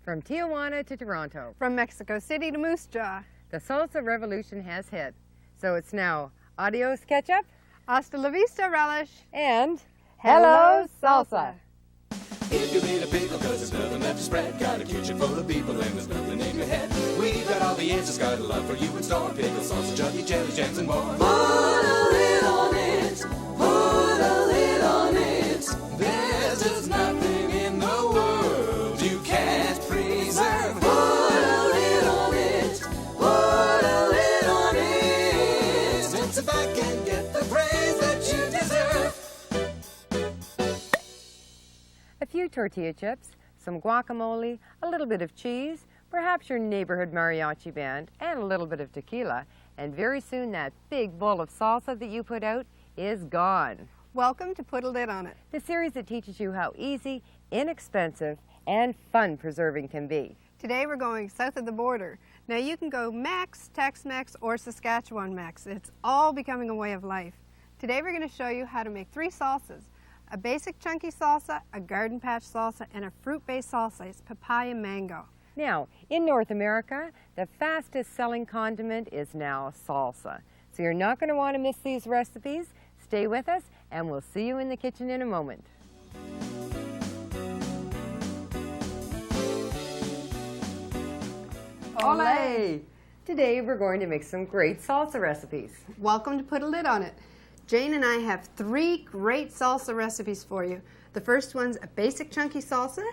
From Tijuana to Toronto, From Mexico City to Moose Jaw, the salsa revolution has hit. So it's now adios ketchup hasta la vista relish, and hello salsa. If you need a pickle, cause there's nothing left to spread. Got a kitchen full of people and there's nothing in your head. We've got all the answers, got a love for you in store. Pickles, salsa, chutney, jelly, jams, and more. Put a lid on it. Put a lid on it. There's just nothing in the world you can't preserve. Put a lid on it. Put a lid on it. And sit back and get the praise that you deserve. A few tortilla chips, some guacamole, a little bit of cheese, perhaps your neighborhood mariachi band, and a little bit of tequila. And very soon that big bowl of salsa that you put out is gone. Welcome to Put a Lid on It. The series that teaches you how easy, inexpensive, and fun preserving can be. Today we're going south of the border. Now you can go Mex, Tex-Mex, or Saskatchewan Mex. It's all becoming a way of life. Today we're going to show you how to make 3 salsas. A basic chunky salsa, a garden patch salsa, and a fruit-based salsa. It's papaya mango. Now, in North America, the fastest selling condiment is now salsa. So you're not going to want to miss these recipes. Stay with us, and we'll see you in the kitchen in a moment. Olé! Today we're going to make some great salsa recipes. Welcome to Put a Lid on It. Jane and I have 3 great salsa recipes for you. The first one's a basic chunky salsa.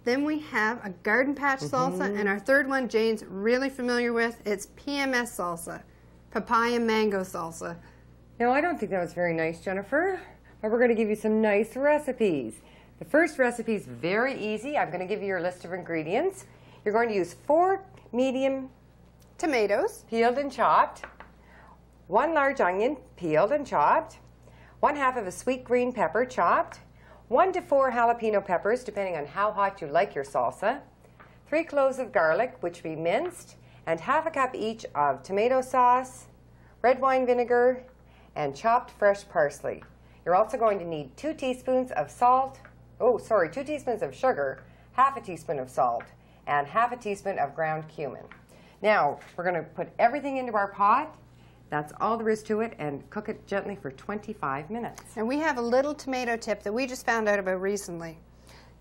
Then we have a garden patch salsa. And our third one Jane's really familiar with. It's PMS salsa, papaya mango salsa. Now, I don't think that was very nice, Jennifer, but we're going to give you some nice recipes. The first recipe is very easy. I'm going to give you your list of ingredients. You're going to use 4 medium Tomatoes, peeled and chopped, 1 large onion peeled and chopped, 1/2 of a sweet green pepper chopped, 1 to 4 jalapeno peppers depending on how hot you like your salsa, 3 cloves of garlic which we minced, and 1/2 cup each of tomato sauce, red wine vinegar, and chopped fresh parsley. You're also going to need 2 teaspoons of salt, 2 teaspoons of sugar, 1/2 teaspoon of salt, and 1/2 teaspoon of ground cumin. Now, we're going to put everything into our pot. That's all there is to it, and cook it gently for 25 minutes. and we have a little tomato tip that we just found out about recently.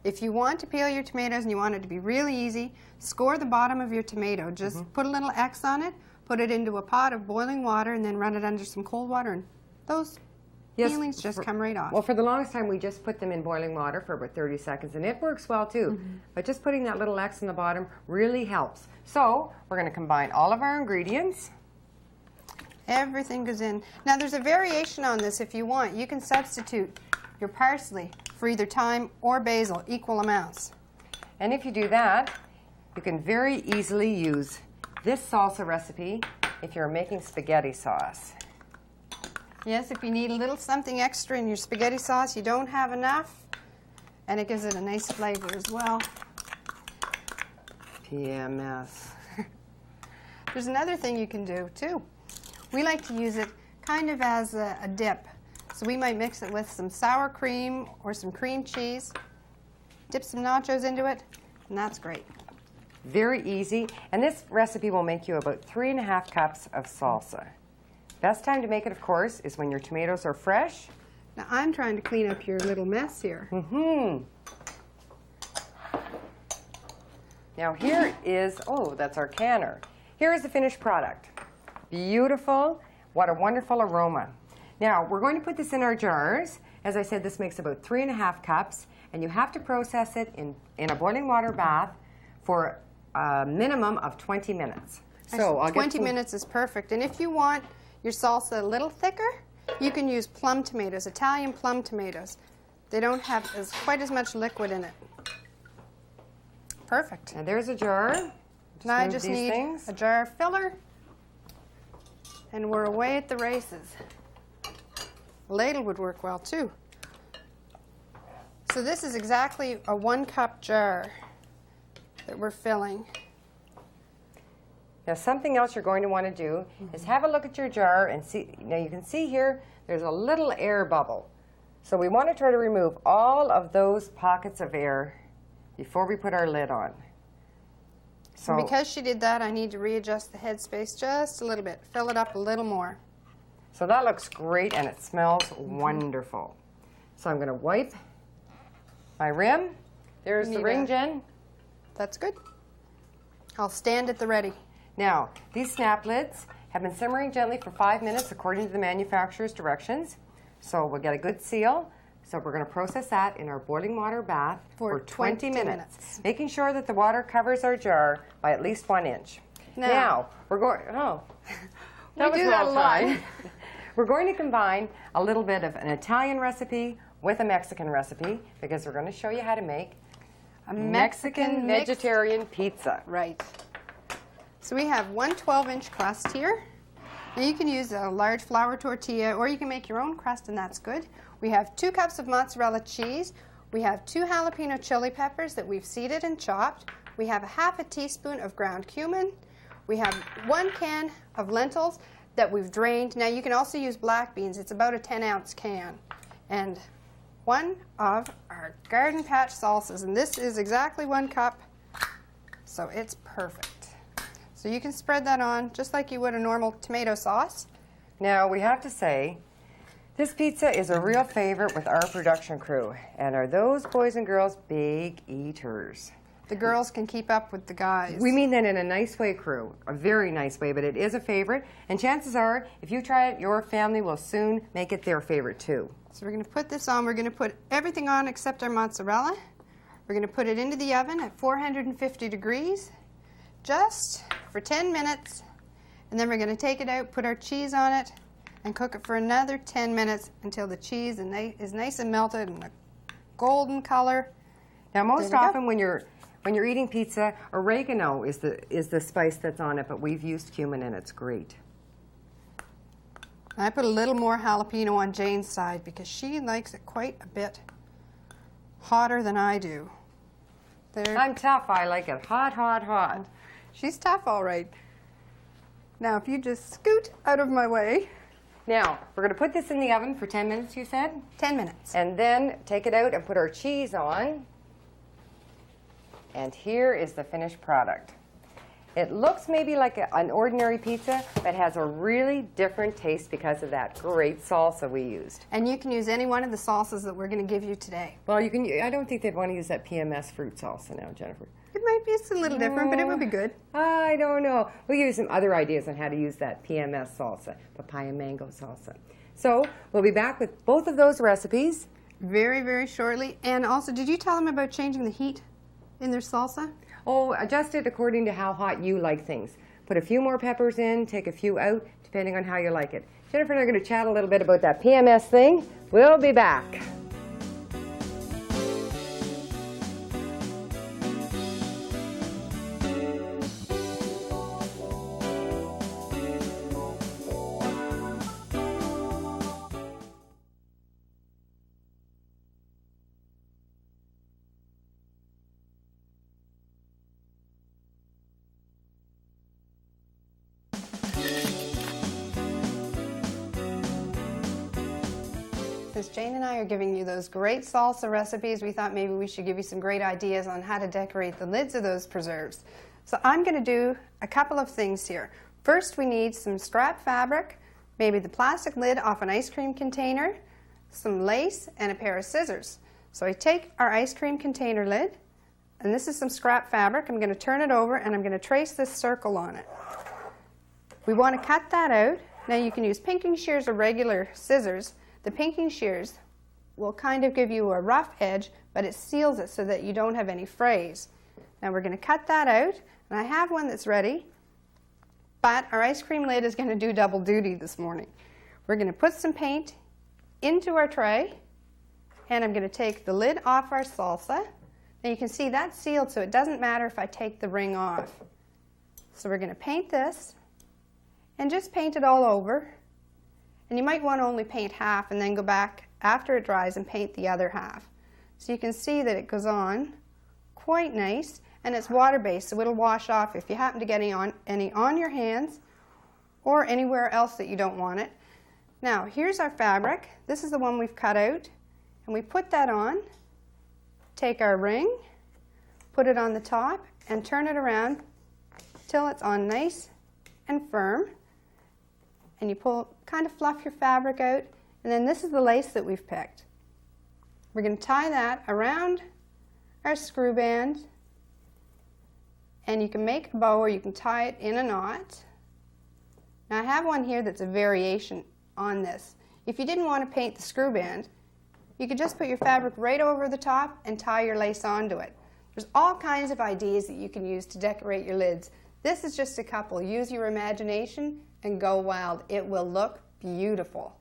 If you want to peel your tomatoes and you want it to be really easy, score the bottom of your tomato. Just put a little X on it, put it into a pot of boiling water, and then run it under some cold water, and those peelings just come right off. Well, for the longest time, we just put them in boiling water for about 30 seconds, and it works well too. But just putting that little X on the bottom really helps. So, we're going to combine all of our ingredients. Everything goes in. Now there's a variation on this if you want. You can substitute your parsley for either thyme or basil, equal amounts. And if you do that, you can very easily use this salsa recipe if you're making spaghetti sauce. Yes, if you need a little something extra in your spaghetti sauce, you don't have enough, and it gives it a nice flavor as well. PMS. There's another thing you can do too. We like to use it kind of as a dip. So we might mix it with some sour cream or some cream cheese, dip some nachos into it, and that's great. Very easy, and this recipe will make you about 3.5 cups of salsa. Best time to make it, of course, is when your tomatoes are fresh. Now I'm trying to clean up your little mess here. Now here is, that's our canner. Here is the finished product. Beautiful. What a wonderful aroma. Now, we're going to put this in our jars. As I said, this makes about 3.5 cups, and you have to process it in a boiling water bath for a minimum of 20 minutes. So I'll 20 minutes is perfect. And if you want your salsa a little thicker, you can use plum tomatoes, Italian plum tomatoes. They don't have quite as much liquid in it. Perfect. And there's a jar. Now I just need a jar of filler, and we're away at the races. A ladle would work well too. So this is exactly a 1-cup jar that we're filling. Now, something else you're going to want to do is have a look at your jar and see. Now, you can see here there's a little air bubble. So we want to try to remove all of those pockets of air before we put our lid on. So because she did that, I need to readjust the headspace just a little bit. Fill it up a little more. So that looks great and it smells wonderful. So I'm going to wipe my rim. There's the ring, Jen. That's good. I'll stand at the ready. Now, these snap lids have been simmering gently for 5 minutes according to the manufacturer's directions. So we'll get a good seal. So we're going to process that in our boiling water bath for 20 minutes, making sure that the water covers our jar by at least 1 inch. Now we're going, that was well timed. We're going to combine a little bit of an Italian recipe with a Mexican recipe because we're going to show you how to make a Mexican vegetarian pizza. Right. So we have one 12-inch crust here. Now you can use a large flour tortilla or you can make your own crust and that's good. We have 2 cups of mozzarella cheese. We have 2 jalapeno chili peppers that we've seeded and chopped. We have a ½ teaspoon of ground cumin. We have 1 can of lentils that we've drained. Now you can also use black beans. It's about a 10-ounce can. And 1 of our garden patch salsas. And this is exactly 1 cup, so it's perfect. So you can spread that on just like you would a normal tomato sauce. Now we have to say, this pizza is a real favorite with our production crew. And are those boys and girls big eaters? The girls can keep up with the guys. We mean that in a nice way, crew. A very nice way, but it is a favorite. And chances are, if you try it, your family will soon make it their favorite too. So we're going to put this on. We're going to put everything on except our mozzarella. We're going to put it into the oven at 450 degrees just for 10 minutes. And then we're going to take it out, put our cheese on it, and cook it for another 10 minutes until the cheese is nice and melted and a golden color. Now most often when you're eating pizza, oregano is the spice that's on it, but we've used cumin and it's great. I put a little more jalapeno on Jane's side because she likes it quite a bit hotter than I do. I'm tough. I like it hot, hot, hot. She's tough, all right. Now, if you just scoot out of my way. Now, we're going to put this in the oven for 10 minutes, you said? 10 minutes. And then take it out and put our cheese on. And here is the finished product. It looks maybe like an ordinary pizza, but has a really different taste because of that great salsa we used. And you can use any one of the salsas that we're going to give you today. Well, you can. I don't think they'd want to use that PMS fruit salsa now, Jennifer. It might be a little different, but it would be good. I don't know. We'll give you some other ideas on how to use that PMS salsa, papaya mango salsa. So we'll be back with both of those recipes very, very shortly. And also, did you tell them about changing the heat in their salsa? Oh, adjust it according to how hot you like things. Put a few more peppers in, take a few out, depending on how you like it. Jennifer and I are going to chat a little bit about that PMS thing. We'll be back. Since Jane and I are giving you those great salsa recipes, we thought maybe we should give you some great ideas on how to decorate the lids of those preserves. So I'm going to do a couple of things here. First, we need some scrap fabric, maybe the plastic lid off an ice cream container, some lace, and a pair of scissors. So I take our ice cream container lid, and this is some scrap fabric. I'm going to turn it over, and I'm going to trace this circle on it. We want to cut that out. Now you can use pinking shears or regular scissors. The pinking shears will kind of give you a rough edge, but it seals it so that you don't have any frays. Now we're going to cut that out, and I have one that's ready, but our ice cream lid is going to do double duty this morning. We're going to put some paint into our tray, and I'm going to take the lid off our salsa. Now you can see that's sealed, so it doesn't matter if I take the ring off. So we're going to paint this, and just paint it all over. And you might want to only paint half and then go back after it dries and paint the other half. So you can see that it goes on quite nice, and it's water-based, so it'll wash off if you happen to get any on your hands or anywhere else that you don't want it. Now, here's our fabric. This is the one we've cut out, and we put that on, take our ring, put it on the top, and turn it around till it's on nice and firm. And you pull, kind of fluff your fabric out. And then this is the lace that we've picked. We're going to tie that around our screw band. And you can make a bow or you can tie it in a knot. Now I have one here that's a variation on this. If you didn't want to paint the screw band, you could just put your fabric right over the top and tie your lace onto it. There's all kinds of ideas that you can use to decorate your lids. This is just a couple. Use your imagination and go wild. It will look beautiful.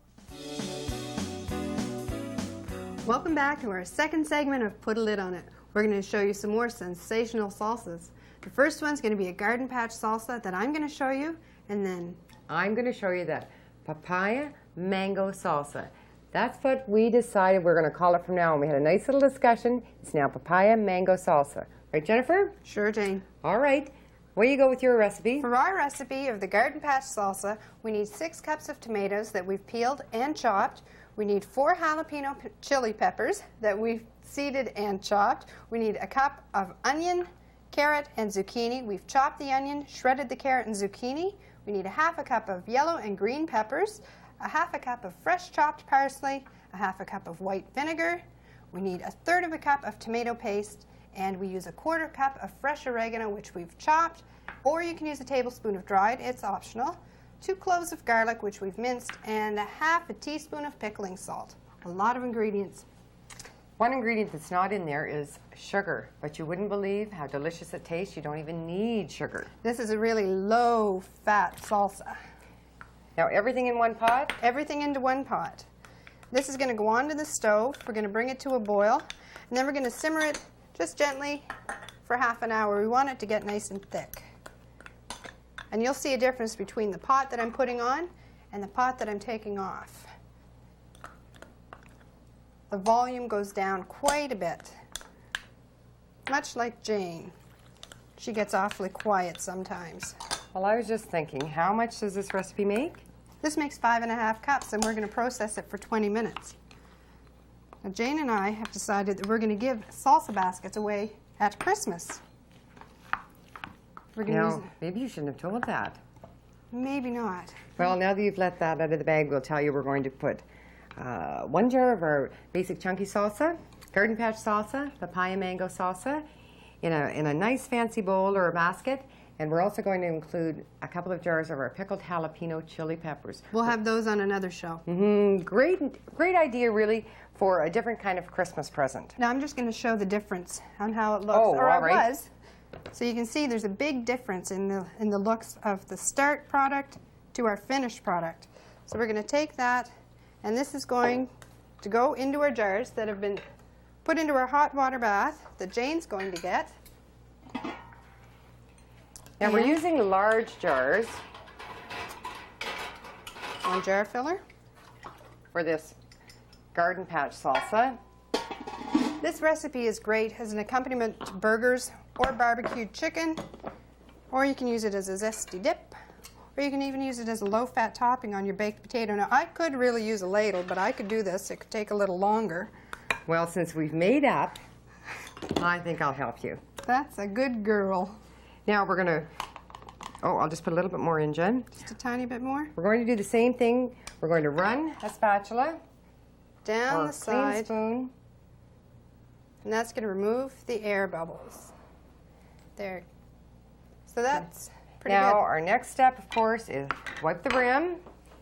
Welcome back to our second segment of Put a Lid on It. We're going to show you some more sensational salsas. The first one's going to be a garden patch salsa that I'm going to show you, and then I'm going to show you that papaya mango salsa. That's what we decided we're going to call it from now on. We had a nice little discussion. It's now papaya mango salsa. Right, Jennifer? Sure, Jane. All right. Where you go with your recipe? For our recipe of the garden patch salsa, we need 6 cups of tomatoes that we've peeled and chopped. We need 4 jalapeno chili peppers that we've seeded and chopped. We need a cup of onion, carrot, and zucchini. We've chopped the onion, shredded the carrot and zucchini. We need a half a cup of yellow and green peppers, a half a cup of fresh chopped parsley, a half a cup of white vinegar. We need a third of a cup of tomato paste, and we use a quarter cup of fresh oregano, which we've chopped, or you can use a tablespoon of dried, it's optional. 2 cloves of garlic, which we've minced, and a half a teaspoon of pickling salt. A lot of ingredients. One ingredient that's not in there is sugar, but you wouldn't believe how delicious it tastes. You don't even need sugar. This is a really low-fat salsa. Now everything in one pot? Everything into one pot. This is going to go onto the stove. We're going to bring it to a boil, and then we're going to simmer it just gently for half an hour. We want it to get nice and thick. And you'll see a difference between the pot that I'm putting on and the pot that I'm taking off. The volume goes down quite a bit, much like Jane. She gets awfully quiet sometimes. Well, I was just thinking, how much does this recipe make? This makes 5½ cups, and we're going to process it for 20 minutes. Now, Jane and I have decided that we're going to give salsa baskets away at Christmas. We're going to use maybe you shouldn't have told that. Maybe not. Well, now that you've let that out of the bag, we'll tell you we're going to put 1 jar of our basic chunky salsa, garden patch salsa, papaya mango salsa, in a nice fancy bowl or a basket. And we're also going to include a couple of jars of our pickled jalapeno chili peppers. We'll have those on another show. Great idea, really, for a different kind of Christmas present. Now I'm just going to show the difference on how it looks. Oh, or all it right. was. So you can see there's a big difference in the looks of the start product to our finished product. So we're going to take that, and this is going to go into our jars that have been put into our hot water bath that Jane's going to get. Now we're using large jars. 1 jar filler. For this garden patch salsa. This recipe is great as an accompaniment to burgers or barbecued chicken, or you can use it as a zesty dip, or you can even use it as a low-fat topping on your baked potato. Now, I could really use a ladle, but I could do this. It could take a little longer. Well, since we've made up, I think I'll help you. That's a good girl. Now we're going to, I'll just put a little bit more in, Jen. Just a tiny bit more. We're going to do the same thing. We're going to run a spatula Down or the a clean side, spoon. and that's going to remove the air bubbles. There. So that's pretty Now good. our next step, of course, is wipe the rim.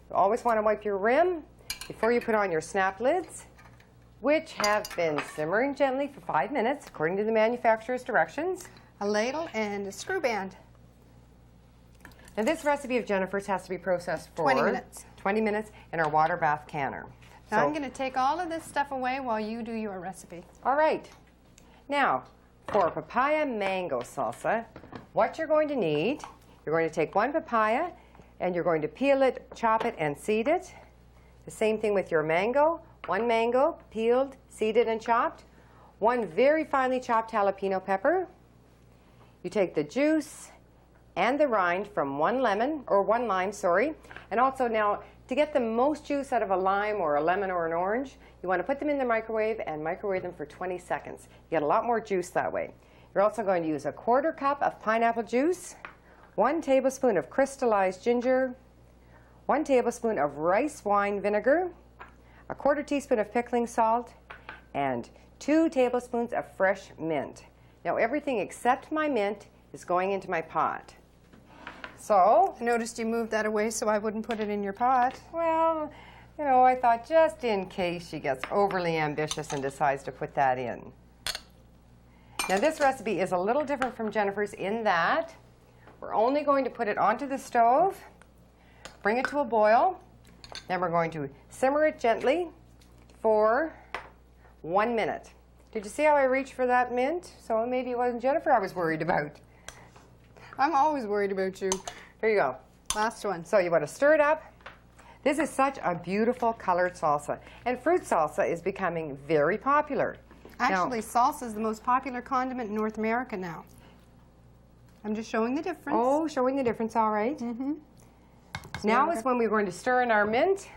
You always want to wipe your rim before you put on your snap lids, which have been simmering gently for 5 minutes, according to the manufacturer's directions. A ladle and a screw band. Now this recipe of Jennifer's has to be processed for 20 minutes. 20 minutes in our water bath canner. Now I'm going to take all of this stuff away while you do your recipe. All right. Now, for papaya mango salsa, what you're going to need, you're going to take 1 papaya and you're going to peel it, chop it, and seed it. The same thing with your mango. 1 mango, peeled, seeded, and chopped. 1 very finely chopped jalapeno pepper. You take the juice and the rind from 1 lime, and also now to get the most juice out of a lime or a lemon or an orange, you want to put them in the microwave and microwave them for 20 seconds. You get a lot more juice that way. You're also going to use a 1/4 cup of pineapple juice, 1 tablespoon of crystallized ginger, 1 tablespoon of rice wine vinegar, 1/4 teaspoon of pickling salt, and 2 tablespoons of fresh mint. Now everything except my mint is going into my pot. So, I noticed you moved that away so I wouldn't put it in your pot. well, you know, I thought just in case she gets overly ambitious and decides to put that in. Now this recipe is a little different from Jennifer's in that we're only going to put it onto the stove, bring it to a boil, then we're going to simmer it gently for 1 minute. Did you see how I reached for that mint? So maybe it wasn't Jennifer I was worried about. I'm always worried about you. Here you go. Last one. So you want to stir it up. This is such a beautiful colored salsa, and fruit salsa is becoming very popular. Actually, salsa is the most popular condiment in North America now. I'm just showing the difference. Oh, showing the difference, all right. Mm-hmm. Now is when we're going to stir in our mint.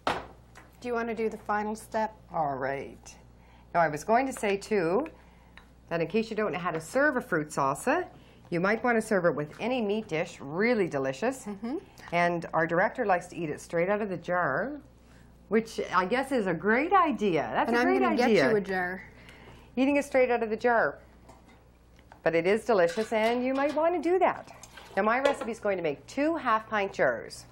Do you want to do the final step? All right. Now I was going to say too, that in case you don't know how to serve a fruit salsa, you might want to serve it with any meat dish, really delicious. Mm-hmm. And our director likes to eat it straight out of the jar, which I guess is a great idea. That's And a I'm great going to idea. get you a jar. Eating it straight out of the jar. But it is delicious, and you might want to do that. Now my recipe is going to make 2 half-pint jars.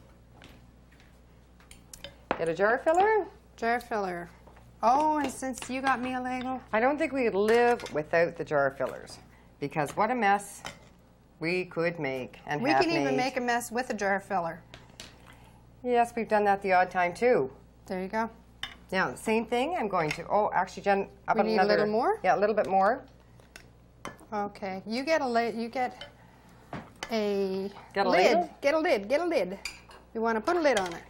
Get a jar filler. Jar filler. Oh, and since you got me a ladle. I don't think we could live without the jar fillers, because what a mess we could make and We have can even made. make a mess with a jar filler. Yes, we've done that the odd time too. There you go. Now, same thing, I'm going to, oh, actually, Jen, how We about need a another? little more? Yeah, a little bit more. Okay. You get a lid. Get a lid. ladle? Get a lid. Get a lid. You want to put a lid on it.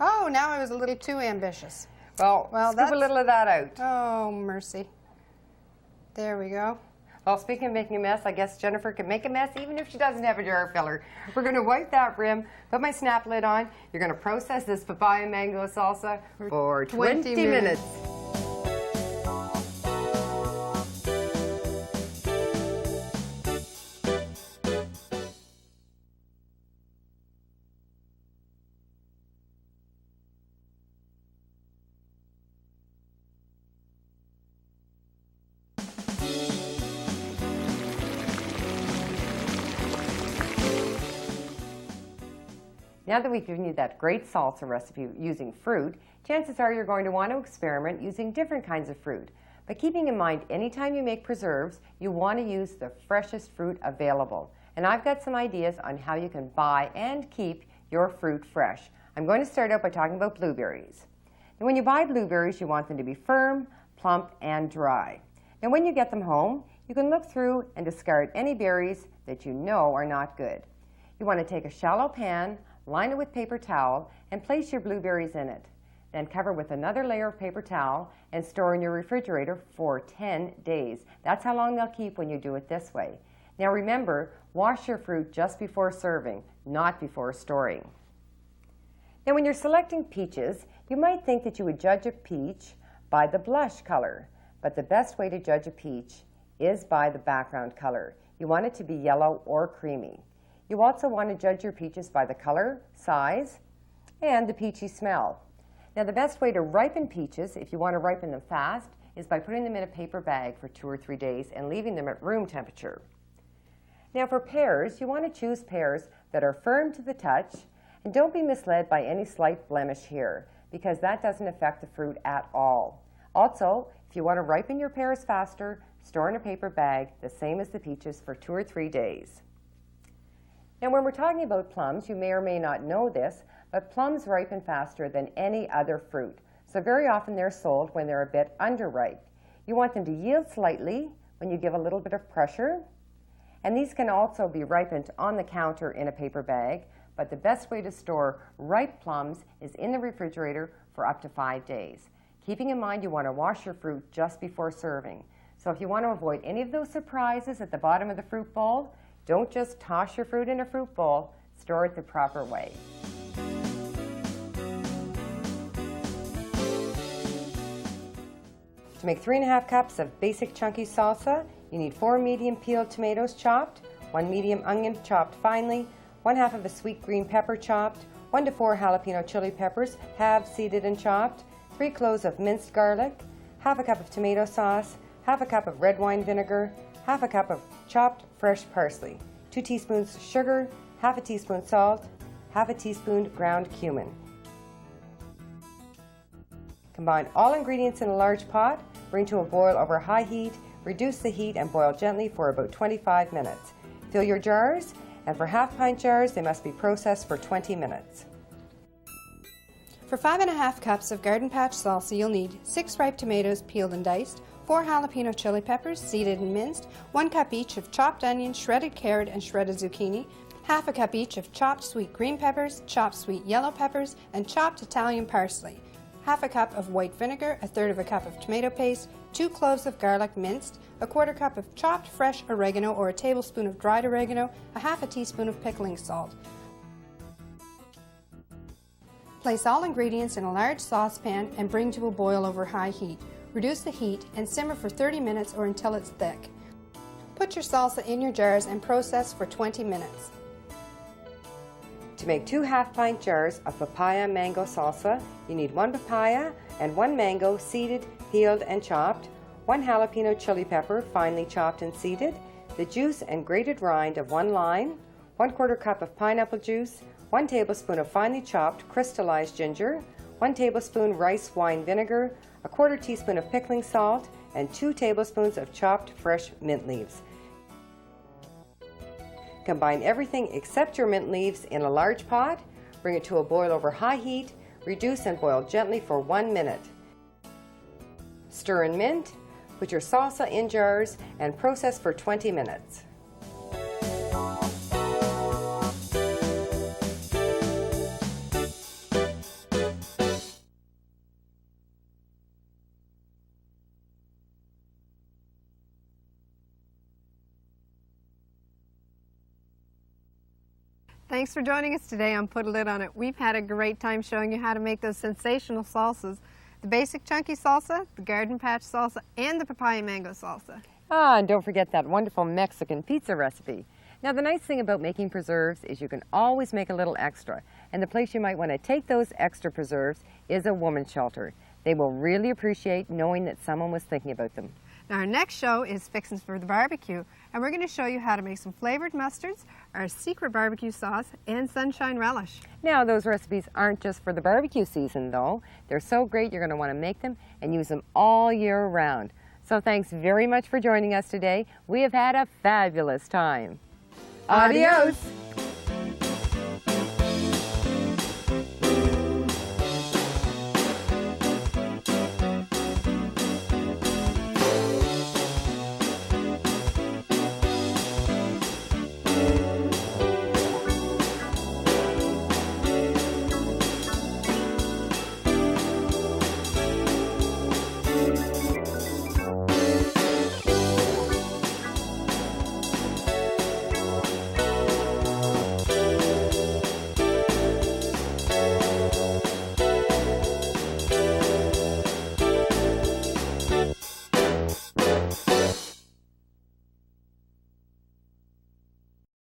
Oh, now I was a little too ambitious. Well, Well, scoop a that's- little of that out. Oh, mercy. There we go. Well, speaking of making a mess, I guess Jennifer can make a mess even if she doesn't have a jar filler. We're going to wipe that rim, put my snap lid on. You're going to process this papaya mango salsa for 20 minutes. Now that we've given you that great salsa recipe using fruit, chances are you're going to want to experiment using different kinds of fruit. But keeping in mind, anytime you make preserves, you want to use the freshest fruit available. And I've got some ideas on how you can buy and keep your fruit fresh. I'm going to start out by talking about blueberries. Now, when you buy blueberries, you want them to be firm, plump, and dry. Now, when you get them home, you can look through and discard any berries that you know are not good. You want to take a shallow pan, line it with paper towel, and place your blueberries in it. Then cover with another layer of paper towel and store in your refrigerator for 10 days. That's how long they'll keep when you do it this way. Now remember, wash your fruit just before serving, not before storing. Now when you're selecting peaches, you might think that you would judge a peach by the blush color, but the best way to judge a peach is by the background color. You want it to be yellow or creamy. You also want to judge your peaches by the color, size, and the peachy smell. Now the best way to ripen peaches, if you want to ripen them fast, is by putting them in a paper bag for 2 or 3 days and leaving them at room temperature. Now for pears, you want to choose pears that are firm to the touch, and don't be misled by any slight blemish here, because that doesn't affect the fruit at all. Also, if you want to ripen your pears faster, store in a paper bag, the same as the peaches, for 2 or 3 days. Now when we're talking about plums, you may or may not know this, but plums ripen faster than any other fruit. So very often they're sold when they're a bit underripe. You want them to yield slightly when you give a little bit of pressure. And these can also be ripened on the counter in a paper bag, but the best way to store ripe plums is in the refrigerator for up to 5 days. Keeping in mind you want to wash your fruit just before serving. So if you want to avoid any of those surprises at the bottom of the fruit bowl, don't just toss your fruit in a fruit bowl, store it the proper way. To make 3½ cups of basic chunky salsa, you need 4 medium peeled tomatoes chopped, 1 medium onion chopped finely, 1/2 of a sweet green pepper chopped, 1 to 4 jalapeno chili peppers, halves seeded and chopped, 3 cloves of minced garlic, 1/2 cup of tomato sauce, 1/2 cup of red wine vinegar, 1/2 cup of chopped fresh parsley, 2 teaspoons sugar, 1/2 teaspoon salt, 1/2 teaspoon ground cumin. Combine all ingredients in a large pot, bring to a boil over high heat, reduce the heat and boil gently for about 25 minutes. Fill your jars, and for half-pint jars, they must be processed for 20 minutes. For 5½ cups of Garden Patch salsa, you'll need 6 ripe tomatoes peeled and diced, 4 jalapeno chili peppers seeded and minced, 1 cup each of chopped onion, shredded carrot, and shredded zucchini, 1/2 cup each of chopped sweet green peppers, chopped sweet yellow peppers, and chopped Italian parsley, 1/2 cup of white vinegar, 1/3 cup of tomato paste, 2 cloves of garlic minced, 1/4 cup of chopped fresh oregano or a tablespoon of dried oregano, 1/2 teaspoon of pickling salt. Place all ingredients in a large saucepan and bring to a boil over high heat. Reduce the heat and simmer for 30 minutes or until it's thick. Put your salsa in your jars and process for 20 minutes. To make 2 half-pint jars of papaya mango salsa, you need 1 papaya and 1 mango seeded, peeled, and chopped, 1 jalapeno chili pepper finely chopped and seeded, the juice and grated rind of 1 lime, 1/4 cup of pineapple juice, 1 tablespoon of finely chopped crystallized ginger, 1 tablespoon rice wine vinegar, 1/4 teaspoon of pickling salt, and 2 tablespoons of chopped fresh mint leaves. Combine everything except your mint leaves in a large pot, bring it to a boil over high heat, reduce and boil gently for 1 minute. Stir in mint, put your salsa in jars, and process for 20 minutes. Thanks for joining us today on Put a Lid on It. We've had a great time showing you how to make those sensational salsas. The basic chunky salsa, the Garden Patch salsa, and the papaya mango salsa. And don't forget that wonderful Mexican pizza recipe. Now, the nice thing about making preserves is you can always make a little extra. And the place you might want to take those extra preserves is a woman's shelter. They will really appreciate knowing that someone was thinking about them. Now, our next show is Fixins for the Barbecue, and we're going to show you how to make some flavored mustards, our secret barbecue sauce, and sunshine relish. Now, those recipes aren't just for the barbecue season, though. They're so great you're going to want to make them and use them all year round. So thanks very much for joining us today. We have had a fabulous time. Adios.